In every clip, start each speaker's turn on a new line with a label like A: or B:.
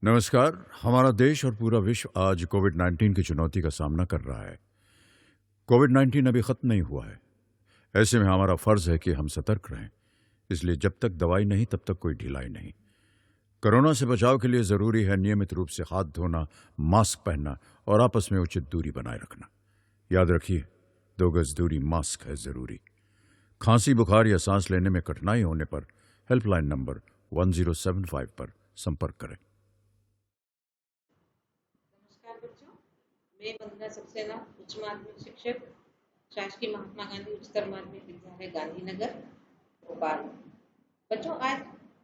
A: नमस्कार। हमारा देश और पूरा विश्व आज कोविड-19 की चुनौती का सामना कर रहा है। कोविड-19 अभी खत्म नहीं हुआ है। ऐसे में हमारा फर्ज है कि हम सतर्क रहें। इसलिए जब तक दवाई नहीं तब तक कोई ढिलाई नहीं। कोरोना से बचाव के लिए जरूरी है नियमित रूप से हाथ धोना, मास्क पहनना और आपस में उचित दूरी बनाए रखना। याद रखिए, 2 गज दूरी मास्क है जरूरी। खांसी, बुखार या सांस लेने में कठिनाई होने पर हेल्पलाइन नंबर 1075 पर संपर्क करें।
B: नमस्कार बच्चों, मैं वंदना सक्सेना, उच्च माध्यमिक शिक्षक, शासकीय महात्मा गांधी उच्चतर माध्यमिक विद्यालय गांधीनगर, भोपाल। बच्चों, आज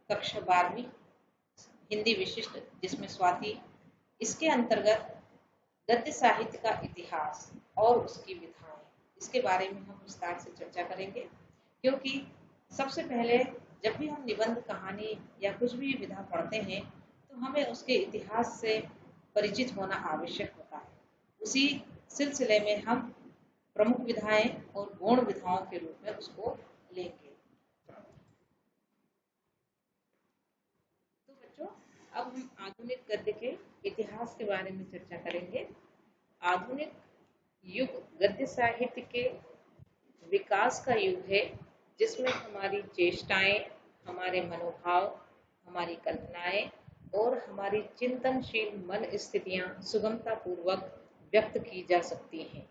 B: कक्षा 12वीं हिंदी विशिष्ट, जिसमें स्वाति, इसके अंतर्गत गद्य साहित्य का इतिहास और उसकी विधाएं, इसके बारे में हम विस्तार से चर्चा करेंगे। क्योंकि सबसे पहले जब भी हम निबंध, कहानी या कुछ भी विधा पढ़ते हैं तो हमें उसके इतिहास से परिचित होना आवश्यक होता है। उसी सिलसिले में हम प्रमुख विधाएं और गौण विधाओं के रूप में उसको लेंगे। तो बच्चों, अब हम आधुनिक गद्य के इतिहास के बारे में चर्चा करेंगे। आधुनिक युग गद्य साहित्य के विकास का युग है, जिसमें हमारी चेष्टाएं, हमारे मनोभाव, हमारी कल्पनाएं और हमारी चिंतनशील मन स्थितियां सुगमता पूर्वक व्यक्त की जा सकती हैं।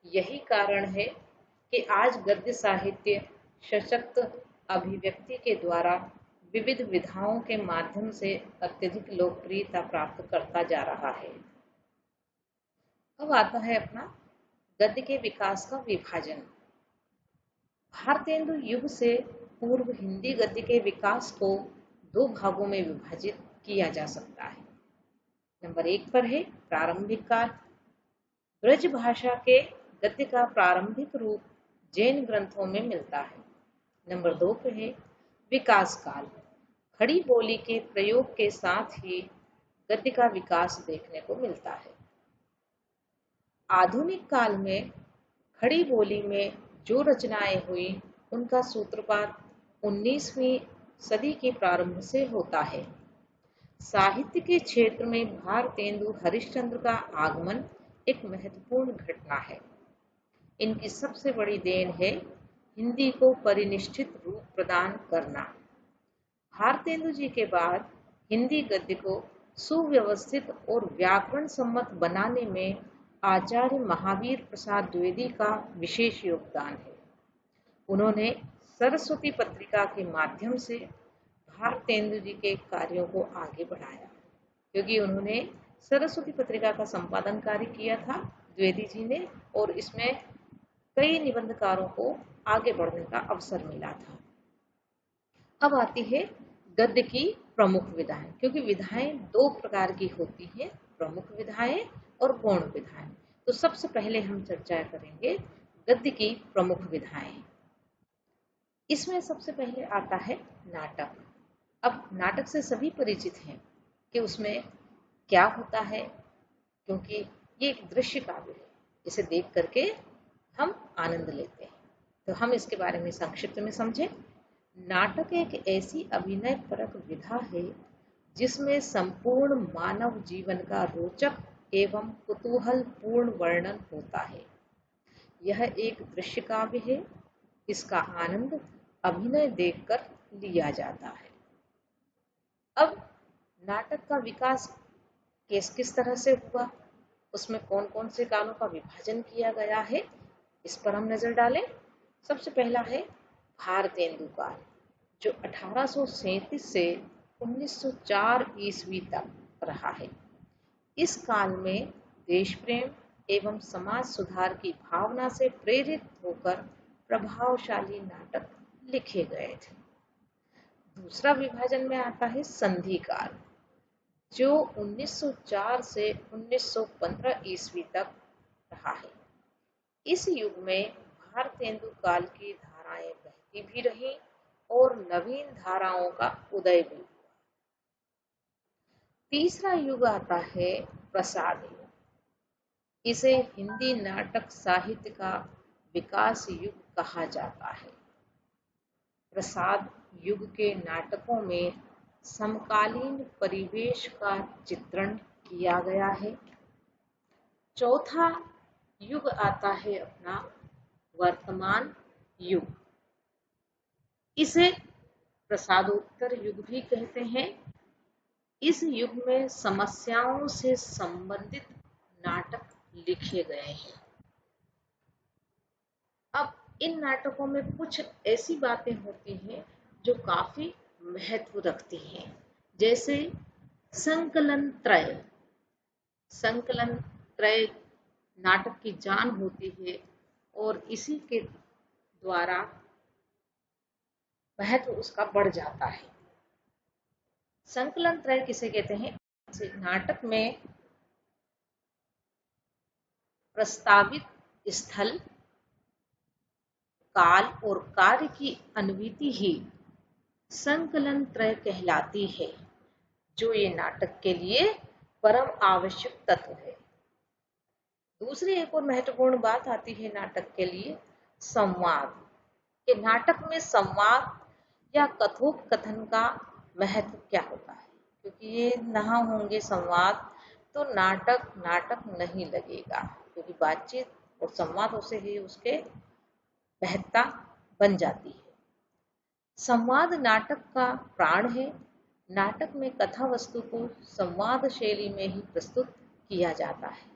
B: यही कारण है कि आज गद्य साहित्य सशक्त अभिव्यक्ति के द्वारा विविध विधाओं के माध्यम से अत्यधिक लोकप्रियता प्राप्त करता जा रहा है। अब आता है अपना गद्य के विकास का विभाजन। भारतेंदु युग से पूर्व हिंदी गद्य के विकास को 2 भागों में विभाजित किया जा सकता है। नंबर 1 पर है प्रारंभिक काल। ब्रज भाषा के गद्य का प्रारंभिक रूप जैन ग्रंथों में मिलता है। नंबर 2 पर है विकास काल। खड़ी बोली के प्रयोग के साथ ही गद्य का विकास देखने को मिलता है। आधुनिक काल में खड़ी बोली में जो रचनाएं हुई, उनका सूत्रपात 19वीं सदी के प्रारंभ से होता है। साहित्य के क्षेत्र में भारतेंदु हरिश्चंद्र का आगमन एक महत्वपूर्ण घटना है। इनकी सबसे बड़ी देन है हिंदी को परिनिष्ठित रूप प्रदान करना। भारतेंदु जी के बाद हिंदी गद्य को सुव्यवस्थित और व्याकरण सम्मत बनाने में आचार्य महावीर प्रसाद द्विवेदी का विशेष योगदान है। उन्होंने सरस्वती पत्रिका के माध्यम से भारतेंदु जी के कार्यों को आगे बढ़ाया, क्योंकि उन्होंने सरस्वती पत्रिका का संपादन कार्य किया था द्विवेदी जी ने, और इसमें कई निबंधकारों को आगे बढ़ने का अवसर मिला था। अब आती है गद्य की प्रमुख विधाएं, क्योंकि विधाएं 2 प्रकार की होती हैं, प्रमुख विधाएं और गौण विधाएं। तो सबसे पहले हम चर्चा करेंगे गद्य की प्रमुख विधाएं। इसमें सबसे पहले आता है नाटक। अब नाटक से सभी परिचित हैं कि उसमें क्या होता है, क्योंकि ये एक दृश्य काव्य है, इसे देख करके हम आनंद लेते हैं। तो हम इसके बारे में संक्षिप्त में समझें। नाटक एक ऐसी अभिनय परक विधा है जिसमें संपूर्ण मानव जीवन का रोचक एवं कुतूहल पूर्ण वर्णन होता है। यह एक दृश्य काव्य है, इसका आनंद अभिनय देखकर लिया जाता है। अब नाटक का विकास किस तरह से हुआ, उसमें कौन कौन से कालों का विभाजन किया गया है, इस पर हम नजर डालें। सबसे पहला है भारतेंदु काल, जो 1837 से 1904 ईस्वी तक रहा है। इस काल में देश प्रेम एवं समाज सुधार की भावना से प्रेरित होकर प्रभावशाली नाटक लिखे गए थे। दूसरा विभाजन में आता है संधि काल, जो 1904 से 1915 ईस्वी तक रहा है। इस युग में भारतेंदु काल की धाराएं बहती भी रहीं और नवीन धाराओं का उदय भी हुआ। तीसरा युग आता है प्रसाद युग। इसे हिंदी नाटक साहित्य का विकास युग कहा जाता है। प्रसाद युग के नाटकों में समकालीन परिवेश का चित्रण किया गया है। चौथा युग आता है अपना वर्तमान युग। इसे प्रसादोत्तर युग भी कहते हैं। इस युग में समस्याओं से संबंधित नाटक लिखे गए हैं। अब इन नाटकों में कुछ ऐसी बातें होती हैं जो काफी महत्व रखती हैं, जैसे संकलन त्रय। संकलन त्रय नाटक की जान होती है और इसी के द्वारा महत्व उसका बढ़ जाता है। संकलन त्रय किसे कहते हैं? नाटक में प्रस्तावित स्थल, काल और कार्य की अनुविति ही संकलन त्रय कहलाती है, जो ये नाटक के लिए परम आवश्यक तत्व है। दूसरी एक और महत्वपूर्ण बात आती है नाटक के लिए, संवाद। कि नाटक में संवाद या कथोपकथन का महत्व क्या होता है, क्योंकि ये ना होंगे संवाद तो नाटक नाटक नहीं लगेगा, क्योंकि बातचीत और संवादों से ही उसके महत्ता बन जाती है। संवाद नाटक का प्राण है। नाटक में कथा वस्तु को संवाद शैली में ही प्रस्तुत किया जाता है।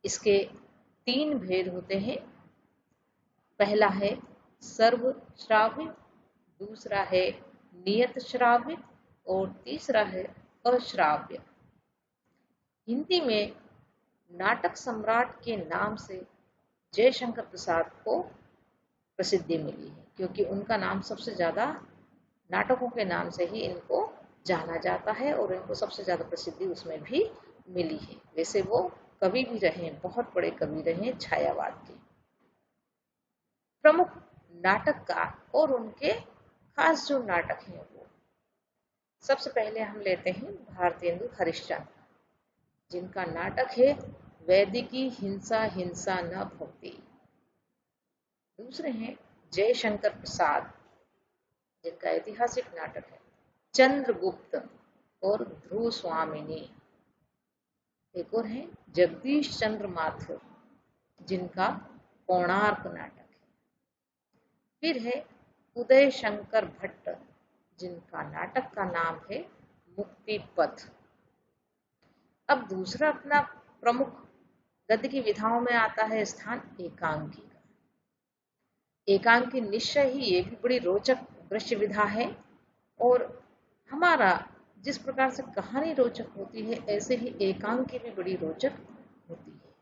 B: इसके 3 भेद होते हैं। पहला है सर्व श्राव्य, दूसरा है नियत श्राव्य और तीसरा है अश्राव्य। हिंदी में नाटक सम्राट के नाम से जयशंकर प्रसाद को प्रसिद्धि मिली है, क्योंकि उनका नाम सबसे ज्यादा नाटकों के नाम से ही इनको जाना जाता है और इनको सबसे ज्यादा प्रसिद्धि उसमें भी मिली है। वैसे वो कवि भी रहे, बहुत बड़े कवि रहे छायावाद के। प्रमुख नाटककार और उनके खास जो नाटक हैं वो, सबसे पहले हम लेते हैं भारतेंदु हरिश्चंद्र, जिनका नाटक है वैदिकी हिंसा हिंसा न भवती। दूसरे हैं जयशंकर प्रसाद, जिनका ऐतिहासिक नाटक है चंद्रगुप्त और ध्रुव स्वामिनी। एक और है जगदीश चंद्र माथुर, जिनका कोणार्क नाटक है। फिर है उदय शंकर भट्ट, जिनका नाटक का नाम है मुक्ति पथ। अब दूसरा अपना प्रमुख गद्य की विधाओं में आता है स्थान एकांकी का। एकांकी निश्चय ही ये भी बड़ी रोचक दृश्य विधा है, और हमारा जिस प्रकार से कहानी रोचक होती है, ऐसे ही एकांकी भी बड़ी रोचक होती है।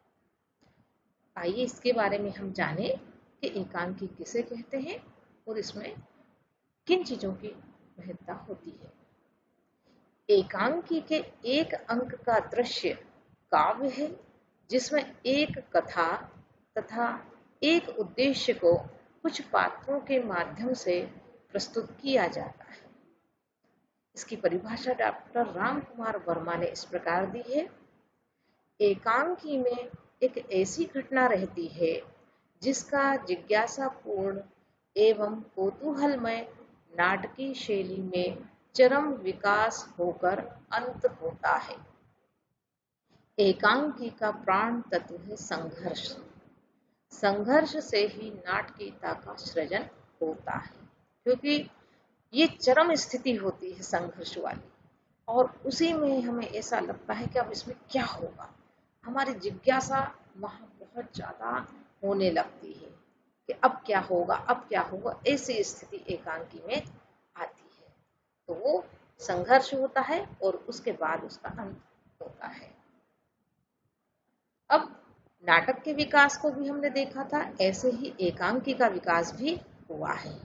B: आइए इसके बारे में हम जाने कि एकांकी किसे कहते हैं और इसमें किन चीजों की महत्ता होती है। एकांकी के एक अंक का दृश्य काव्य है, जिसमें एक कथा तथा एक उद्देश्य को कुछ पात्रों के माध्यम से प्रस्तुत किया जाता है। इसकी परिभाषा डॉक्टर राम कुमार वर्मा ने इस प्रकार दी है। एकांकी में एक ऐसी घटना रहती है जिसका जिज्ञासापूर्ण एवं कौतूहलमय नाटकीय शैली में चरम विकास होकर अंत होता है। एकांकी का प्राण तत्व है संघर्ष। संघर्ष से ही नाटकीयता का सृजन होता है, क्योंकि ये चरम स्थिति होती है संघर्ष वाली, और उसी में हमें ऐसा लगता है कि अब इसमें क्या होगा। हमारी जिज्ञासा वहां बहुत ज्यादा होने लगती है कि अब क्या होगा, अब क्या होगा। ऐसी स्थिति एकांकी में आती है, तो वो संघर्ष होता है और उसके बाद उसका अंत होता है। अब नाटक के विकास को भी हमने देखा था, ऐसे ही एकांकी का विकास भी हुआ है।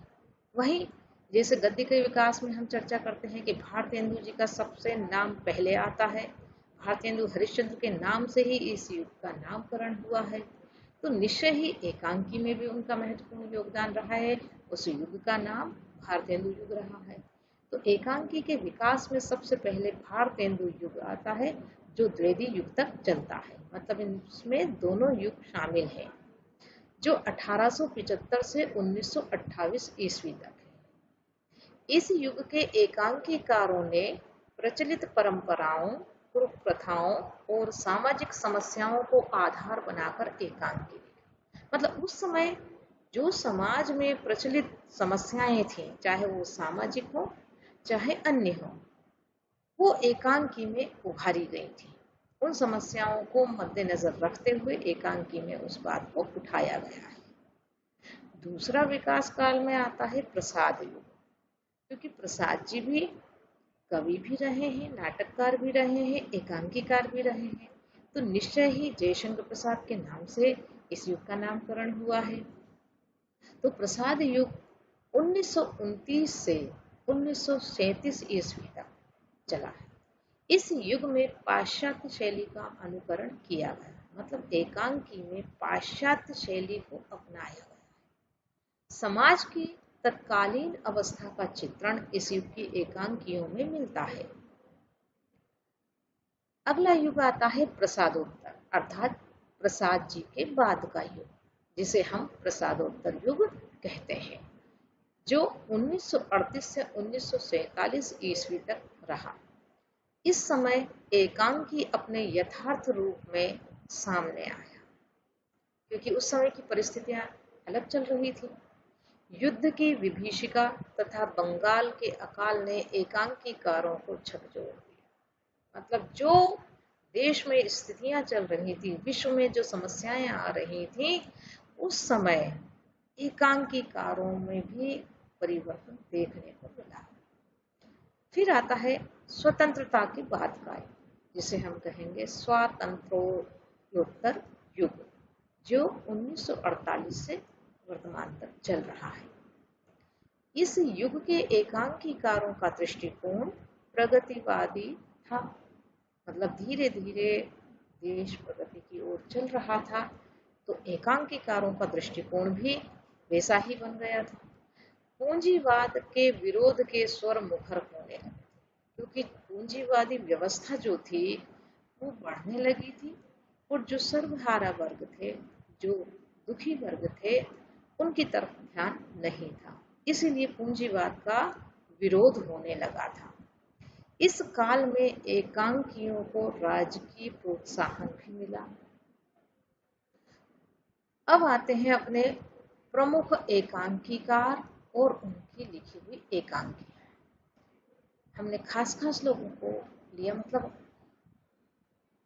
B: वहीं जैसे गद्य के विकास में हम चर्चा करते हैं कि भारतेंदु जी का सबसे नाम पहले आता है, भारतेंदु हरिश्चंद्र के नाम से ही इस युग का नामकरण हुआ है, तो निश्चय ही एकांकी में भी उनका महत्वपूर्ण योगदान रहा है। उस युग का नाम भारतेंदु युग रहा है। तो एकांकी के विकास में सबसे पहले भारतेंदु युग आता है, जो द्विवेदी युग तक चलता है, मतलब इसमें दोनों युग शामिल हैं, जो 1875 से 1928 ईस्वी तक है। इस युग के एकांकीकारों ने प्रचलित परंपराओं, कुल प्रथाओं और सामाजिक समस्याओं को आधार बनाकर एकांकी लिखा। मतलब उस समय जो समाज में प्रचलित समस्याएं थी, चाहे वो सामाजिक हो चाहे अन्य हो, वो एकांकी में उभारी गई थी। उन समस्याओं को मद्देनजर रखते हुए एकांकी में उस बात को उठाया गया है। दूसरा विकास काल में आता है प्रसाद युग, क्योंकि प्रसाद जी भी कवि भी रहे हैं, नाटककार भी रहे हैं, एकांकीकार भी रहे हैं, तो निश्चय ही जयशंकर प्रसाद के नाम से इस युग का नामकरण हुआ है। तो प्रसाद युग 1929 से 1937 ईस्वी तक चला है। इस युग में पाश्चात्य शैली का अनुकरण किया गया, मतलब एकांकी में पाश्चात्य शैली को अपनाया गया। समाज की तत्कालीन अवस्था का चित्रण इस युग की एकांकियों में मिलता है। अगला युग आता है प्रसादोत्तर, अर्थात प्रसाद जी के बाद का युग, जिसे हम प्रसादोत्तर युग कहते हैं, जो 1938 से 1947 ईस्वी तक रहा। इस समय एकांकी अपने यथार्थ रूप में सामने आया, क्योंकि उस समय की परिस्थितियां अलग चल रही थी। युद्ध की विभीषिका तथा बंगाल के अकाल ने एकांकीकारों को झकझोर दिया। मतलब जो देश में स्थितियां चल रही थी, विश्व में जो समस्याएं आ रही थी, उस समय एकांकीकारों में भी परिवर्तन देखने को मिला। फिर आता है स्वतंत्रता के बाद का युग, जिसे हम कहेंगे स्वातंत्र्योत्तर युग, जो 1948 से वर्तमान तक चल रहा है। इस युग के एकांकीकारों का दृष्टिकोण प्रगतिवादी था, मतलब धीरे धीरे देश प्रगति की ओर चल रहा था, तो एकांकीकारों का दृष्टिकोण भी वैसा ही बन गया था। पूंजीवाद के विरोध के स्वर मुखर होने लगे, क्योंकि पूंजीवादी व्यवस्था जो थी वो बढ़ने लगी थी, और जो सर्वहारा वर्ग थे, जो दुखी वर्ग थे, उनकी तरफ ध्यान नहीं था। इसीलिए पूंजीवाद का विरोध होने लगा था। इस काल में एकांकियों को राजकीय प्रोत्साहन भी मिला। अब आते हैं अपने प्रमुख एकांकीकार और उनकी लिखी हुई एकांकी। हमने खास खास लोगों को लिया, मतलब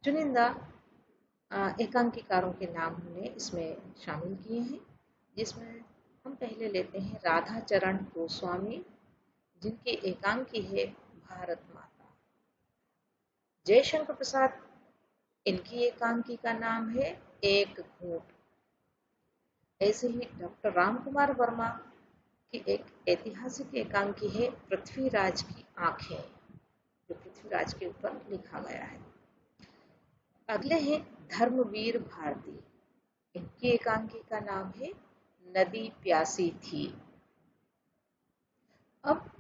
B: चुनिंदा एकांकीकारों के नाम हमने इसमें शामिल किए हैं, जिसमें हम पहले लेते हैं राधा चरण गोस्वामी, जिनकी एकांकी है भारत माता। जयशंकर प्रसाद, इनकी एकांकी का नाम है एक घूंट। ऐसे ही डॉक्टर राम कुमार वर्मा की एक ऐतिहासिक एकांकी है पृथ्वीराज की आंखें, जो पृथ्वीराज के ऊपर लिखा गया है। अगले हैं धर्मवीर भारती, इनकी एकांकी का नाम है नदी प्यासी थी। अब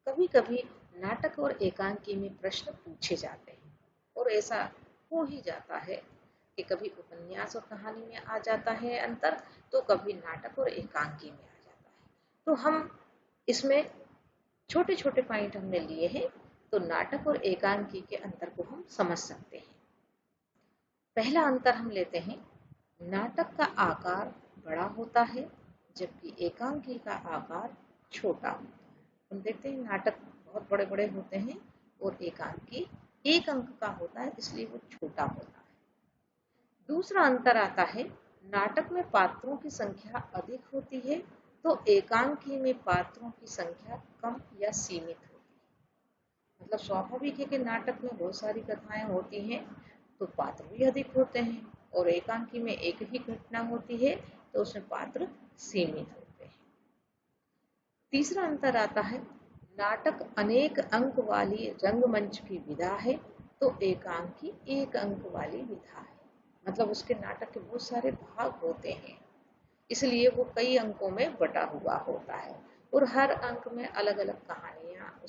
B: कभी कभी नाटक और एकांकी में प्रश्न पूछे जाते हैं, और ऐसा हो ही जाता है कि कभी उपन्यास और कहानी में आ जाता है अंतर, तो कभी नाटक और एकांकी में आ जाता है। तो हम इसमें छोटे छोटे पॉइंट हमने लिए हैं, तो नाटक और एकांकी के अंतर को हम समझ सकते हैं। पहला अंतर हम लेते हैं, नाटक का आकार बड़ा होता है, जबकि एकांकी का आकार छोटा होता है। हम देखते हैं नाटक बहुत बड़े बड़े होते हैं, और एकांकी एक अंक का होता है, इसलिए वो छोटा होता है। दूसरा अंतर आता है, नाटक में पात्रों की संख्या अधिक होती है, तो एकांकी में पात्रों की संख्या कम या सीमित होती है। मतलब स्वाभाविक है कि नाटक में बहुत सारी कथाएं होती हैं, तो पात्र भी अधिक होते हैं, और एकांकी में एक ही घटना होती है, तो उसमें पात्र सीमित होते हैं। तीसरा अंतर आता है, नाटक अनेक अंक वाली रंगमंच की विधा है, तो एकांकी एक अंक वाली विधा है। मतलब उसके नाटक के बहुत सारे भाग होते हैं, इसलिए वो कई अंकों में बटा हुआ होता है, और हर अंक में अलग अलग कहानियाँ,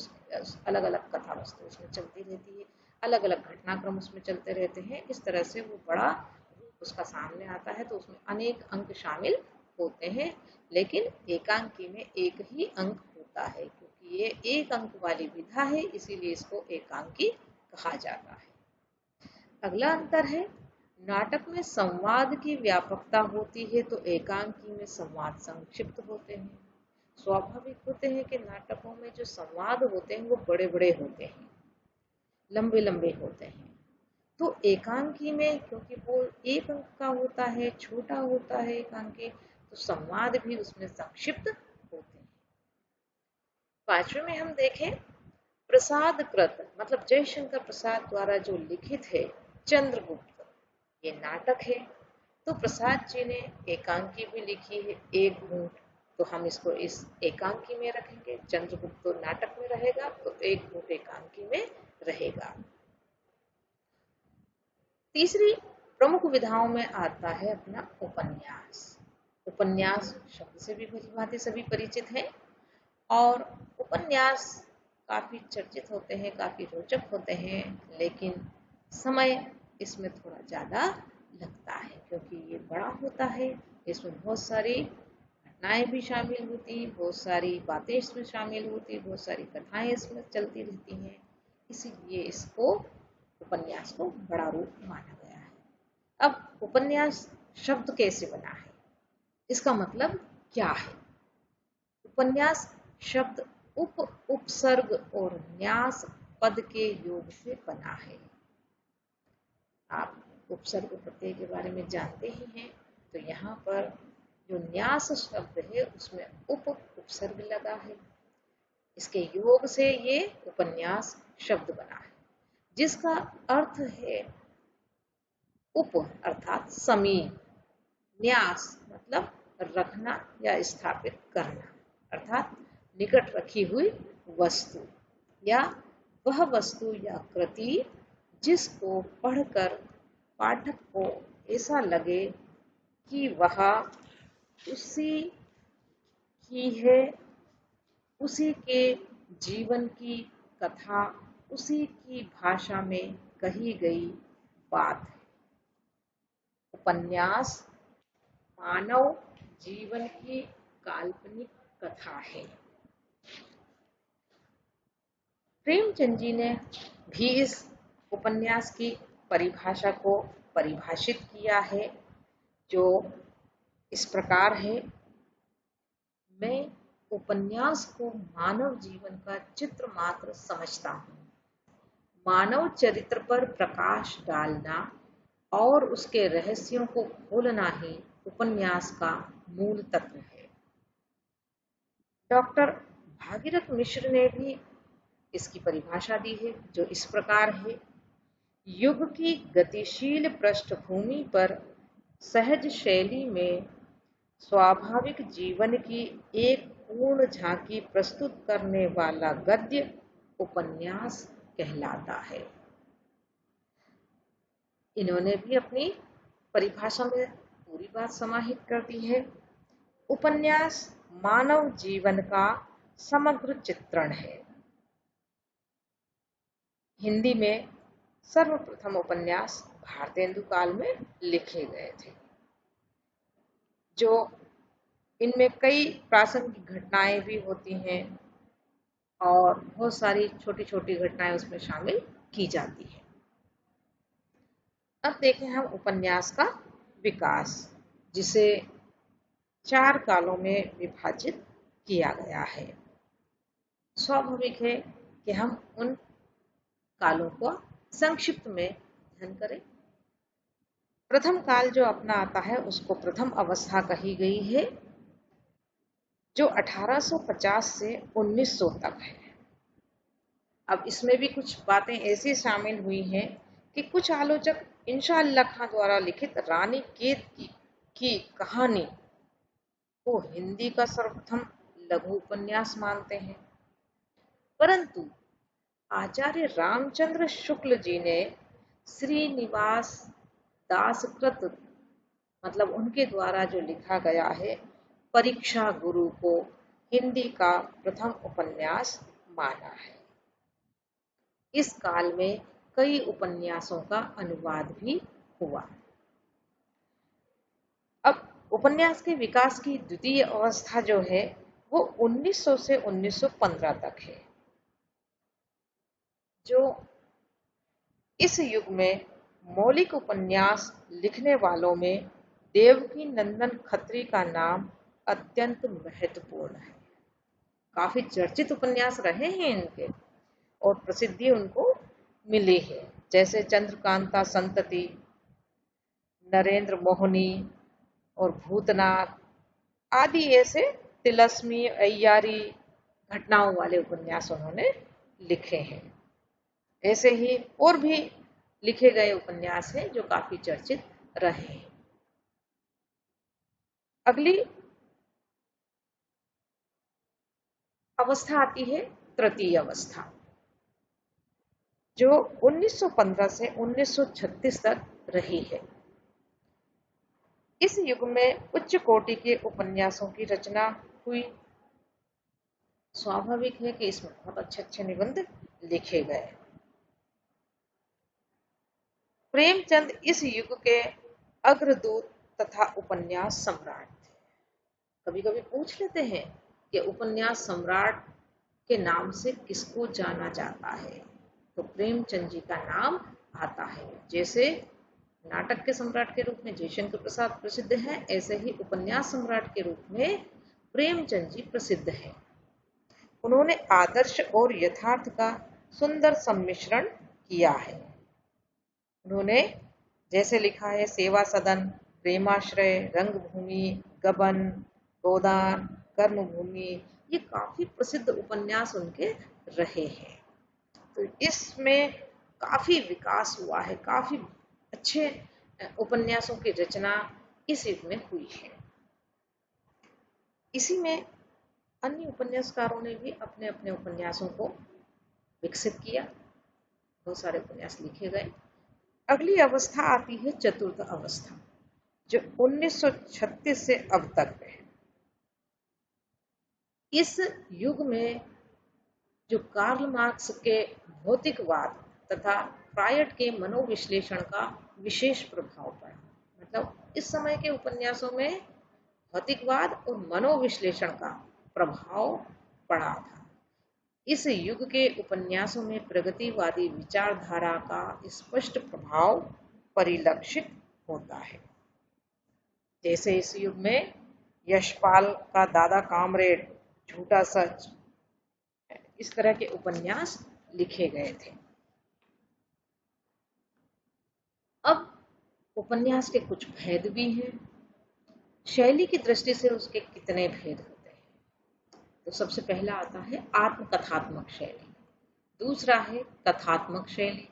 B: अलग अलग कथा वस्तु उसमें चलती रहती है, अलग अलग घटनाक्रम उसमें चलते रहते हैं। इस तरह से वो बड़ा उसका सामने आता है, तो उसमें अनेक अंक शामिल होते हैं। लेकिन एकांकी में एक ही अंक होता है, क्योंकि ये एक अंक वाली विधा है, इसीलिए इसको एकांकी कहा जाता है। अगला अंतर है, नाटक में संवाद की व्यापकता होती है तो एकांकी में संवाद संक्षिप्त होते हैं। स्वाभाविक होते हैं कि नाटकों में जो संवाद होते हैं वो बड़े बड़े होते हैं, लंबे लंबे होते हैं। तो एकांकी में क्योंकि वो एक अंक का होता है, छोटा होता है एकांकी, तो संवाद भी उसमें संक्षिप्त होते हैं। पांचवें में हम देखें, प्रसाद कृत मतलब जयशंकर प्रसाद द्वारा जो लिखित है चंद्रगुप्त, ये नाटक है। तो प्रसाद जी ने एकांकी भी लिखी है, एक घूंट, तो हम इसको इस एकांकी में रखेंगे। चंद्रगुप्त तो नाटक में रहेगा, तो एक घूंट एकांकी में रहेगा। तीसरी प्रमुख विधाओं में आता है अपना उपन्यास। उपन्यास शब्द से भी भलीभांति सभी परिचित हैं और उपन्यास काफी चर्चित होते हैं, काफी रोचक होते हैं, लेकिन समय इसमें थोड़ा ज्यादा लगता है क्योंकि ये बड़ा होता है। इसमें बहुत सारी घटनाएं भी शामिल होती, बहुत सारी बातें इसमें शामिल होती, बहुत सारी कथाएं इसमें चलती रहती हैं, इसीलिए इसको उपन्यास को बड़ा रूप माना गया है। अब उपन्यास शब्द कैसे बना है, इसका मतलब क्या है? उपन्यास शब्द उप, उपसर्ग और न्यास पद के योग से बना है। आप उपसर्ग प्रत्यय के बारे में जानते ही हैं, तो यहाँ पर जो न्यास शब्द है उसमें उपसर्ग लगा है, इसके योग से ये उपन्यास शब्द बना है, जिसका अर्थ है उप अर्थात समीप, न्यास मतलब रखना या स्थापित करना, अर्थात निकट रखी हुई वस्तु या वह वस्तु या कृति जिसको पढ़कर पाठक को ऐसा लगे कि वह उसी की है, उसी के जीवन की कथा, उसी की भाषा में कही गई बात है। उपन्यास मानव जीवन की काल्पनिक कथा है। प्रेमचंद जी ने भी इस उपन्यास की परिभाषा को परिभाषित किया है, जो इस प्रकार है। मैं उपन्यास को मानव जीवन का चित्र मात्र समझता हूँ। मानव चरित्र पर प्रकाश डालना और उसके रहस्यों को खोलना ही उपन्यास का मूल तत्व है। डॉक्टर भागीरथ मिश्र ने भी इसकी परिभाषा दी है, जो इस प्रकार है। युग की गतिशील पृष्ठभूमि पर सहज शैली में स्वाभाविक जीवन की एक पूर्ण झांकी प्रस्तुत करने वाला गद्य उपन्यास कहलाता है। इन्होंने भी अपनी परिभाषा में पूरी बात समाहित कर दी है। उपन्यास मानव जीवन का समग्र चित्रण है। हिंदी में सर्वप्रथम उपन्यास भारतेंदु काल में लिखे गए थे, जो इनमें कई प्रासंगिक घटनाएं भी होती हैं और बहुत सारी छोटी छोटी घटनाएं उसमें शामिल की जाती हैं। अब देखें हम उपन्यास का विकास, जिसे 4 कालों में विभाजित किया गया है। स्वाभाविक है कि हम उन कालों को संक्षिप्त में अध्ययन करें। प्रथम काल जो अपना आता है उसको प्रथम अवस्था कही गई है, जो 1850 से 1900 तक है। अब इसमें भी कुछ बातें ऐसी शामिल हुई हैं कि कुछ आलोचक इंशा अल्लाह खां द्वारा लिखित रानी केतकी की कहानी को हिंदी का सर्वप्रथम लघु उपन्यास मानते हैं, परंतु आचार्य रामचंद्र शुक्ल जी ने श्रीनिवास दासकृत मतलब उनके द्वारा जो लिखा गया है परीक्षा गुरु को हिंदी का प्रथम उपन्यास माना है। इस काल में कई उपन्यासों का अनुवाद भी हुआ। अब उपन्यास के विकास की द्वितीय अवस्था जो है वो 1900 से 1915 तक है। जो इस युग में मौलिक उपन्यास लिखने वालों में देवकी नंदन खत्री का नाम अत्यंत महत्वपूर्ण है। काफी चर्चित उपन्यास रहे हैं इनके और प्रसिद्धि उनको मिली है, जैसे चंद्रकांता संतति, नरेंद्र मोहनी और भूतनाथ आदि ऐसे तिलस्मी अय्यारी घटनाओं वाले उपन्यास उन्होंने लिखे हैं। ऐसे ही और भी लिखे गए उपन्यास हैं जो काफी चर्चित रहे हैं। अगली अवस्था आती है तृतीय अवस्था, जो 1915 से 1936 तक रही है। इस युग में उच्च कोटि के उपन्यासों की रचना हुई। स्वाभाविक है कि इसमें बहुत अच्छे अच्छे निबंध लिखे गए। प्रेमचंद इस युग के अग्रदूत तथा उपन्यास सम्राट थे। कभी कभी पूछ लेते हैं कि उपन्यास सम्राट के नाम से किसको जाना जाता है, तो प्रेमचंद जी का नाम आता है। जैसे नाटक के सम्राट के रूप में जयशंकर प्रसाद प्रसिद्ध हैं, ऐसे ही उपन्यास सम्राट के रूप में प्रेमचंद जी प्रसिद्ध हैं। उन्होंने आदर्श और यथार्थ का सुंदर सम्मिश्रण किया है। उन्होंने जैसे लिखा है सेवा सदन, प्रेमाश्रय, रंगभूमि, गबन, गोदान, कर्मभूमि, ये काफी प्रसिद्ध उपन्यास उनके रहे हैं। तो इसमें काफी विकास हुआ है, काफी अच्छे उपन्यासों की रचना इस युग में हुई है। इसी में अन्य उपन्यासकारों ने भी अपने अपने उपन्यासों को विकसित किया, बहुत सारे उपन्यास लिखे गए। अगली अवस्था आती है चतुर्थ अवस्था, जो 1936 से अब तक है। इस युग में जो कार्ल मार्क्स के भौतिकवाद तथा फ्रायड के मनोविश्लेषण का विशेष प्रभाव पड़ा। मतलब इस समय के उपन्यासों में भौतिकवाद और मनोविश्लेषण का प्रभाव पड़ा था। इस युग के उपन्यासों में प्रगतिवादी विचारधारा का स्पष्ट प्रभाव परिलक्षित होता है। जैसे इस युग में यशपाल का दादा कामरेड, झूठा सच, इस तरह के उपन्यास लिखे गए थे। अब उपन्यास के कुछ भेद भी हैं। शैली की दृष्टि से उसके कितने भेद होते हैं, तो सबसे पहला आता है आत्मकथात्मक शैली, दूसरा है कथात्मक शैली,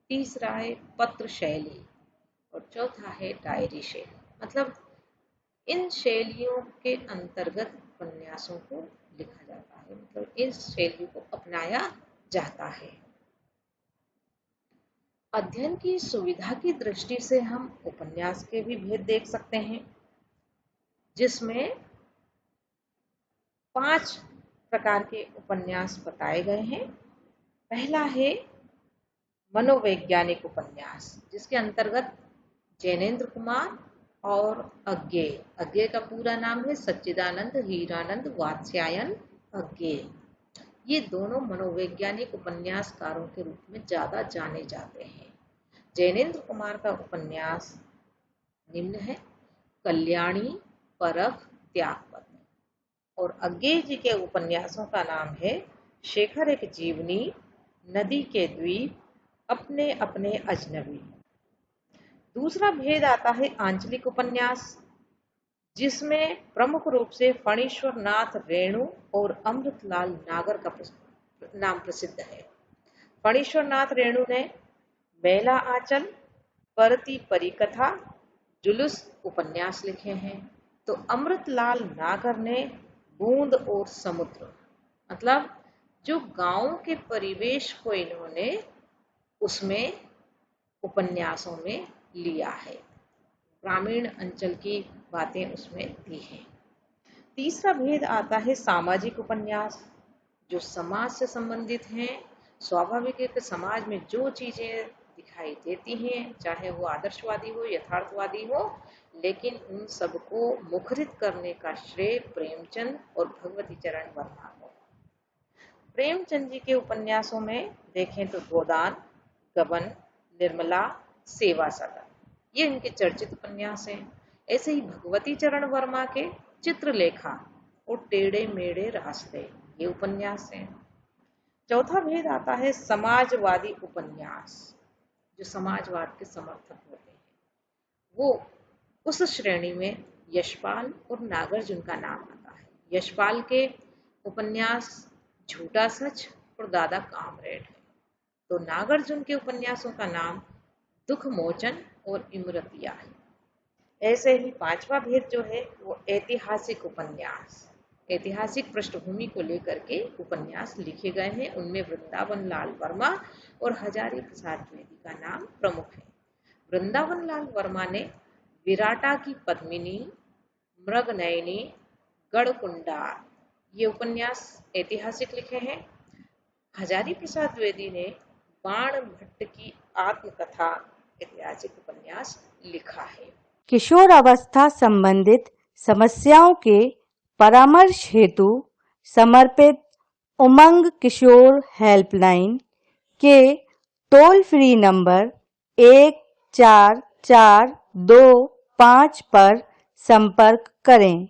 B: तीसरा है पत्र शैली और चौथा है डायरी शैली। मतलब इन शैलियों के अंतर्गत उपन्यासों को लिखा जाता है, मतलब इस शैली को अपनाया जाता है। अध्ययन की सुविधा की दृष्टि से हम उपन्यास के भी भेद देख सकते हैं, जिसमें 5 प्रकार के उपन्यास बताए गए हैं। पहला है मनोवैज्ञानिक उपन्यास, जिसके अंतर्गत जैनेन्द्र कुमार और अज्ञेय का पूरा नाम है सच्चिदानंद हीरानंद वात्स्यायन अज्ञेय। ये दोनों मनोवैज्ञानिक उपन्यासकारों के रूप में ज्यादा जाने जाते हैं। जैनेन्द्र कुमार का उपन्यास निम्न है: कल्याणी, परख, त्यागपत्र। और अज्ञेय जी के उपन्यासों का नाम है शेखर एक जीवनी, नदी के द्वीप, अपने अपने अजनबी। दूसरा भेद आता है आंचलिक उपन्यास, जिसमें प्रमुख रूप से फणीश्वर नाथ रेणु और अमृतलाल नागर का नाम प्रसिद्ध है। फणीश्वर नाथ रेणु ने बेला आंचल, परती परिकथा, जुलूस उपन्यास लिखे हैं, तो अमृतलाल नागर ने बूंद और समुद्र, मतलब जो गांव के परिवेश को इन्होंने उसमें उपन्यासों में लिया है, ग्रामीण अंचल की बातें उसमें दी हैं। तीसरा भेद आता है सामाजिक उपन्यास, जो समाज से संबंधित हैं। स्वाभाविक है कि समाज में जो चीजें दिखाई देती हैं, चाहे वो आदर्शवादी हो, यथार्थवादी हो, लेकिन उन सबको मुखरित करने का श्रेय प्रेमचंद और भगवती चरण वर्मा को। प्रेमचंद जी के उपन्यासों में देखें तो गोदान, गबन, निर्मला, सेवा सदन, ये इनके चर्चित उपन्यास हैं। ऐसे ही भगवती चरण वर्मा के चित्रलेखा और टेढ़े मेढ़े रास्ते, ये उपन्यास हैं। चौथा भेद आता है समाजवादी उपन्यास, जो समाजवाद के समर्थक होते हैं। वो उस श्रेणी में यशपाल और नागार्जुन का नाम आता है। यशपाल के उपन्यास झूठा सच और दादा कामरेड है, तो नागार्जुन के उपन्यासों का नाम दुख मोचन और इमरतिया है। ऐसे ही पांचवा भेद जो है वो ऐतिहासिक उपन्यास, ऐतिहासिक पृष्ठभूमि को लेकर के उपन्यास लिखे गए हैं। उनमें वृंदावन लाल वर्मा और हजारी प्रसाद द्विवेदी का नाम प्रमुख है। वृंदावन लाल वर्मा ने विराटा की पद्मिनी, मृगनयनी, गढ़कुंडार, ये उपन्यास ऐतिहासिक लिखे हैं। हजारी प्रसाद द्विवेदी ने बाण भट्ट की आत्मकथा ऐतिहासिक उपन्यास लिखा है।
C: किशोर अवस्था संबंधित समस्याओं के परामर्श हेतु समर्पित उमंग किशोर हेल्पलाइन के टोल फ्री नंबर 144225 पर संपर्क करें।